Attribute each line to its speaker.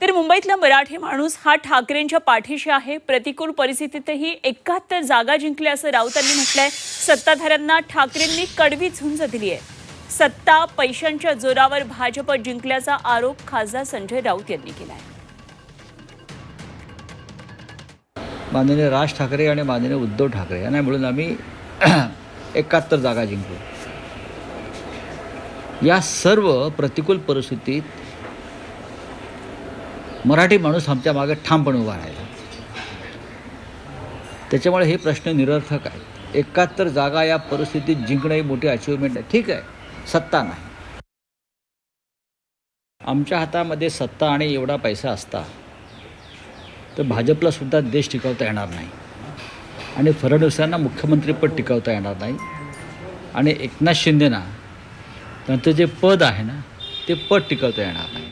Speaker 1: तर मुंबईतला मराठी माणूस हा ठाकरेंच्या पाठीशी आहे। प्रतिकूल परिस्थितीतही 71 जागा जिंकल्या असं राऊतांनी म्हटलंय। सत्ताधाऱ्यांना ठाकरेंनी कडवी झुंज दिली आहे। सत्ता पैशांच्या जोरावर भाजप जिंकल्याचा आरोप खासदार संजय राऊत यांनी केलाय।
Speaker 2: माननीय राज ठाकरे आणि माननीय उद्धव ठाकरे यांना मिळून आम्ही 71 जागा जिंकलो। या सर्व प्रतिकूल परिस्थितीत मराठी माणूस आमच्या मागे ठामपणे उभा राहिला। त्याच्यामुळे हे प्रश्न निरर्थक आहेत। 71 जागा या परिस्थितीत जिंकणं ही मोठी अचिव्हमेंट आहे। ठीक आहे, सत्ता नाही, आमच्या हातामध्ये सत्ता आणि एवढा पैसा असता तर भाजपला सुद्धा देश टिकवता येणार नाही आणि फडणवीसांना मुख्यमंत्रीपद टिकवता येणार नाही आणि एकनाथ शिंदेना त्यांचं जे पद आहे ना ते पद टिकवता येणार नाही।